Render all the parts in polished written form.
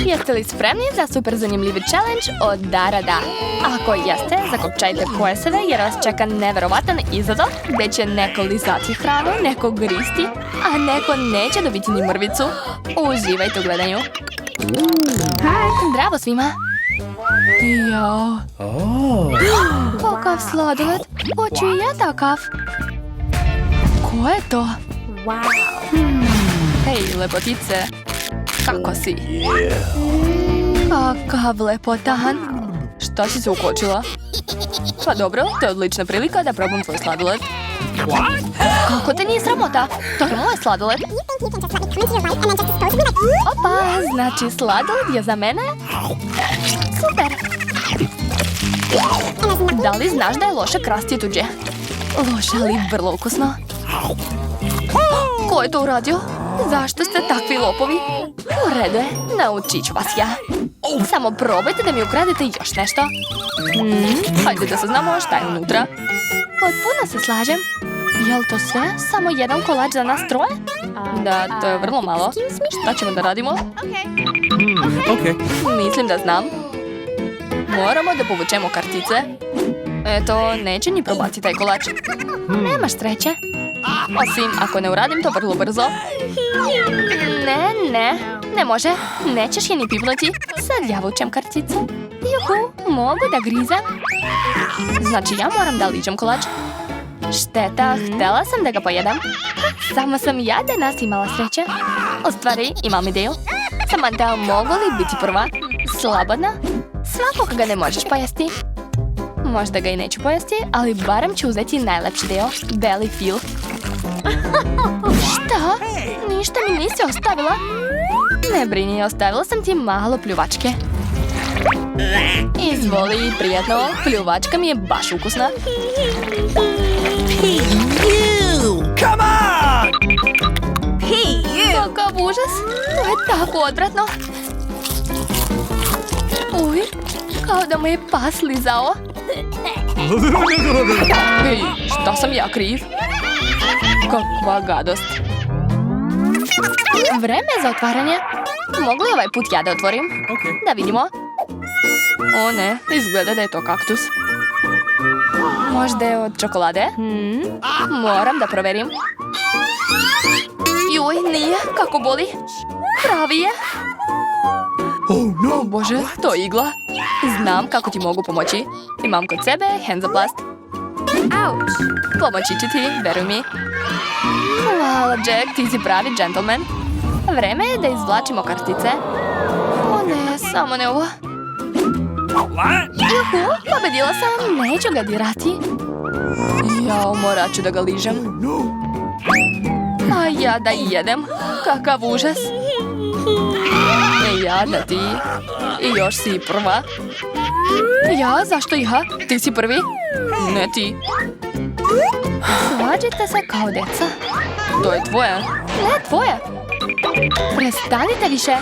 Jeste li spremni za super zanimljivi challenge od Darada? Ako jeste, zakopčajte pojaseve jer vas čeka neverovatan izazov gdje će neko lizati hranu, neko gristi, a neko neće dobiti ni mrvicu. Uživajte u gledanju. Zdravo svima! Jao. Kakav sladoled. Hoću i ja takav. Ko je to? Hej, lepotice. Kako si? Kakav lepotan. Šta si se ukočila? Pa dobro, to je odlična prilika da probam tvoj sladoled. Kako te nije sramota? To je moj sladoled. Opa, znači sladoled je za mene? Super. Da li znaš da je loše krasti tuđe? Loše, ali vrlo ukusno. Ko je to uradio? Zašto ste takvi lopovi? U redu je, naučit ću vas ja. Samo probajte da mi ukradete još nešto. Hajde da saznamo šta je unutra. Potpuno se slažem. Jel to sve? Samo jedan kolač za nas troje? Da, to je vrlo malo. Šta ćemo da radimo? Mislim da znam. Moramo da povučemo kartice. Eto, neće ni probati taj kolač. Nemaš sreće. Osim ako ne uradim to vrlo brzo. Ne može. Nećeš je ni pipnuti. Sad ja vučem karticu. Juhu, mogu da grizem. Znači ja moram da liđem kolač. Šteta, htjela sam da ga pojedam. Samo sam ja danas imala sreće. U stvari, imam ideju. Samantha, mogu li biti prva? Slobodno? Svakog ga ne možeš pojesti. Možda ga i neću pojesti, ali barem ću uzeti najlepši deo. Belly feel. Šta? Ništa mi nisi ostavila? Ne brini, ostavila sam ti malo pljuvačke. Izvoli, prijatno. Pljuvačka mi je baš ukusna. Come on! Hey, you! Kakav užas. To je tako odvratno. Uj, kao da mu je pas lizao. Hej, šta sam ja kriv? Kakva gadost. Vreme za otvaranje. Mogu li ovaj put ja da otvorim? Da vidimo. O ne, izgleda da je to kaktus. Možda je od čokolade? Moram da proverim. Juj, nije, kako boli. Pravi je. O bože, to je igla. Znam kako ti mogu pomoći. Imam kod sebe Hansaplast. Ouch! Pomoći ću ti, veruj mi. Hvala, Jack, ti si pravi džentlmen. Vreme je da izvlačimo kartice. O ne, samo ne ovo. Juhu, pobedila sam, neću ga dirati. Jao, morat ću da ga ližem. A ja da jedem, kakav užas. Ja da ti. I još si prva. Ja, zašto ja? Ti si prvi? Ne ti. Svađite se kao deca. To je tvoje. Ne tvoje. Prestanite više.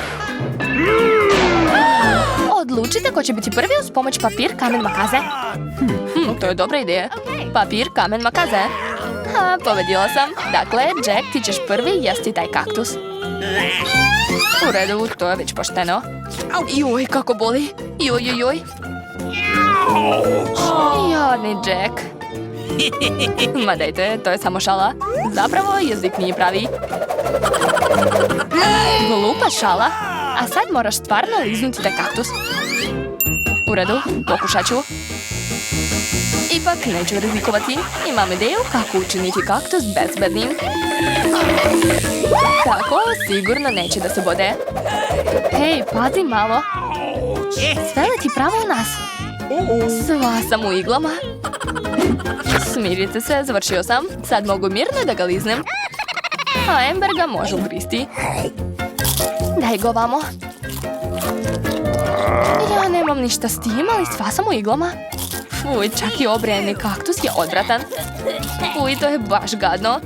Odlučite ko će biti prvi uz pomoć papir, kamen, makaze. To je dobra ideja. Papir, kamen, makaze. Pobedila sam. Dakle, Jack, ti ćeš prvi jesti taj kaktus. U redu, to je već pošteno. Joj, kako boli. Joj. Jadni Jack. Ma dajte, to je samo šala. Zapravo, jezik nije pravi. Glupa šala. A sad moraš stvarno liznuti taj kaktus. U redu, pokušat ću. Ipak neću rizikovati. Imam ideju kako učiniti kaktus bezbednim. Tako, sigurno neće da se bode. Hej, pazi malo. Sve leti pravo u nas. Sva sam u iglama. Smirite se, završio sam. Sad mogu mirno da ga liznem. A Amber ga može ugristi. Daj go vamo. Ja nemam ništa s tim, ali sva sam u iglama. Fuj, čak i obrejeni kaktus je odvratan. Fuj, to je baš gadno.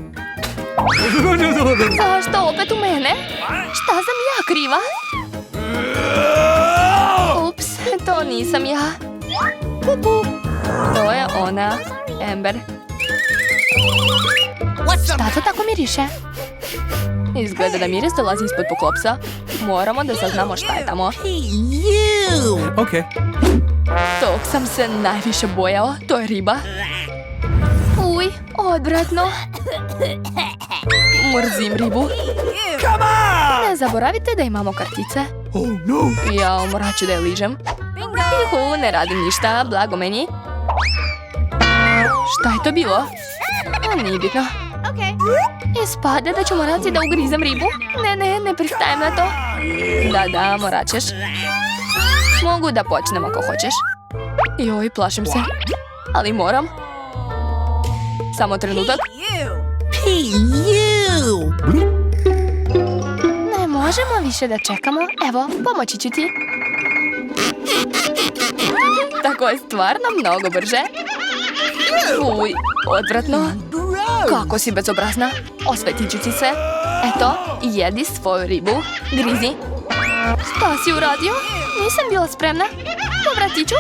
Zašto opet u mene? Šta sam ja kriva? Ups, to nisam ja. To je ona, Amber. Šta to tako miriše? Izgleda da miris dolazi ispod poklopca. Moramo da saznamo šta je tamo. You. Okay. Tog sam se najviše bojao. To je riba. Uj, odvratno. Mrzim ribu. Come on! Ne zaboravite da imamo kartice. Oh no! Ja morat ću da je ližem. Juhu, ne radim ništa, blago meni. Šta je to bilo? Nije bitno. Okay. Ispada da ću morati da ugrizem ribu. Ne pristajem na to. Da, morat ćeš. Mogu da počnem ako hoćeš. Joj, plašim se. Ali moram. Samo trenutak. You. You. Ne možemo više da čekamo. Evo, pomoći ću ti. Tako je stvarno mnogo brže. Uj, odvratno. Kako si bezobrazna. Osvetit ću ti se. Eto, jedi svoju ribu. Grizi. Šta si uradio? Nisam bila spremna. Povratit ću.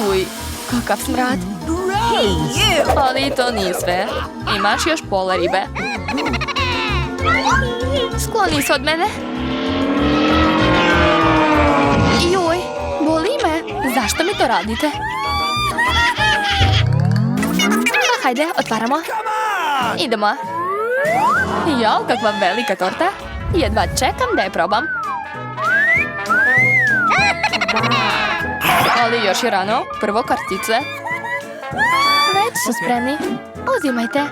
Uj, kakav smrad. You. Ali to nije sve. Imaš još pola ribe. Skloni se od mene. Joj, boli me. Zašto mi to radite? Hajde, otvaramo. Idemo. Jao, kakva velika torta. Jedva čekam da je probam. Ali još je rano. Prvo kartice. Već su spremni. Uzimajte.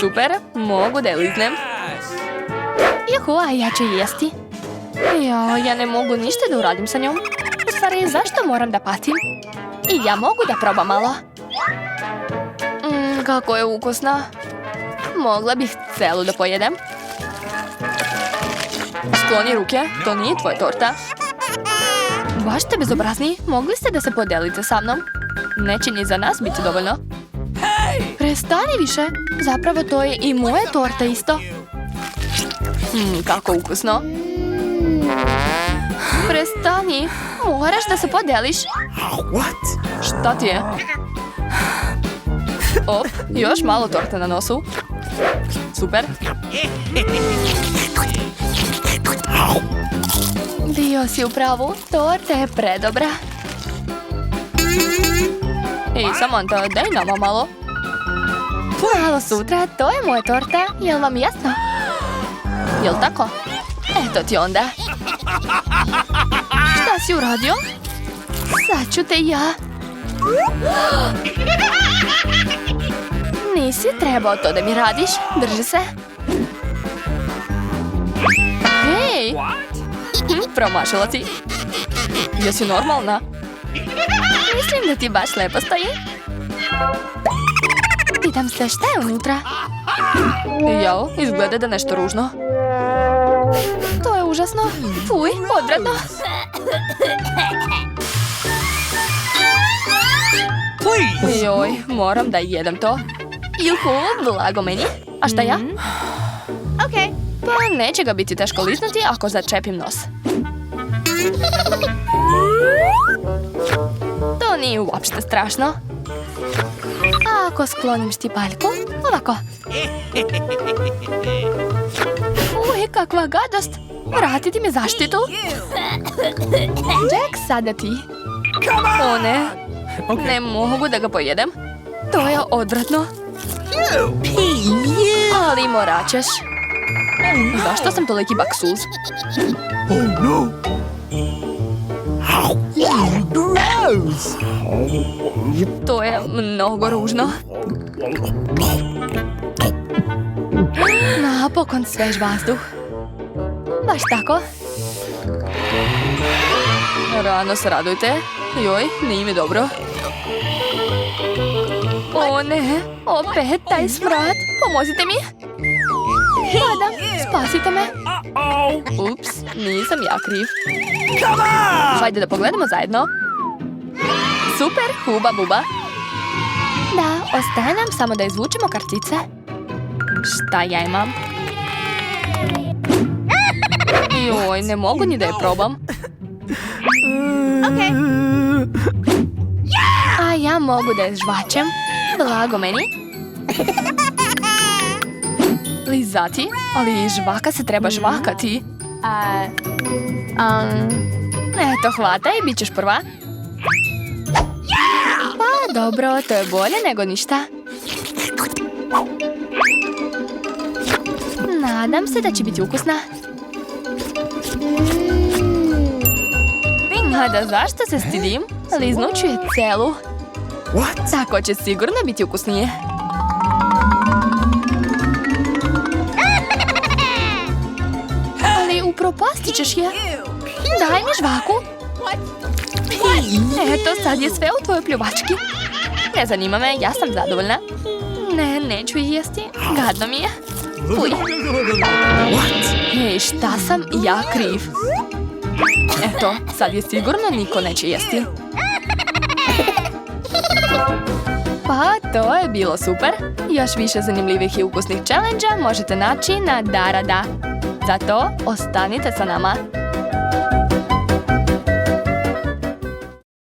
Super, mogu da je liznem. Juhu, a ja ću jesti. Jao, ja ne mogu ništa da uradim sa njom. U stvari, zašto moram da patim? I ja mogu da probam malo. Kako je ukusna. Mogla bih celu da pojedem. Skloni ruke, to nije tvoja torta. Baš ste bezobrazni, mogli ste da se podelite sa mnom. Neće ni za nas biti dovoljno. Prestani više, zapravo to je i moja torta isto. Kako ukusno. Prestani, moraš da se podeliš. What? Šta ti je? Op, još malo torte na nosu. Super. Bio si u pravu, torta je predobra. Ej, Samantha, daj nama malo. Malo sutra, to je moja torta, jel vam jasno? Jel tako? Eto ti onda. Šta si uradio? Sad ću te ja. Nisi trebao to da mi radiš. Drži se. Hej! Promašila si. Jesi normalna? Mislim da ti baš lepo stoji. Pitam se šta je unutra. Jao, izgleda da nešto ružno. To je užasno. Fuj, odvratno. Please! Joj, moram da jedem to. Juhu, blago meni. A šta ja? Okay. Pa neće ga biti teško liznuti ako začepim nos. To nije uopšte strašno. A ako sklonim štipaljku, ovako. Uj, kakva gadost. Vratiti mi zaštitu. Jack, sada ti. O ne, ne mogu da ga pojedem. To je odvratno. Ali morat ćeš. Zašto sam toliki baksuz? Oh no! Gross! To je mnogo ružno. Napokon svež vazduh. Baš tako. Rano se radujte. Joj, nije mi dobro. O ne, opet taj smrad. Pomozite mi. Padam, spasite me. Ups, nisam ja kriv. Hajde da pogledamo zajedno. Super, huba buba. Da, ostaje nam samo da izvučemo kartice. Šta ja imam? Joj, ne mogu ni da je probam. Okay. A ja mogu da je žvačem. Blago meni. lizati, ali žvaka se treba žvakati. Eto, hvataj, bit ćeš prva. Pa dobro, to je bolje nego ništa. Nadam se da će biti ukusna. Mada zašto se stidim? Liznut ću je celu. What? Tako će sigurno biti ukusnije. Ali upropastit ćeš je. Daj mi žvaku. Eto, sad je sve u tvojoj pljuvački. Ne zanima me, ja sam zadovoljna. Ne, neću ih jesti. Gadno mi je. Fuj. Hej, šta sam ja kriv? Eto, sad je sigurno niko neće jesti. Pa, to je bilo super. Još više zanimljivih i ukusnih challenge-a možete naći na Darada. Zato ostanite sa nama.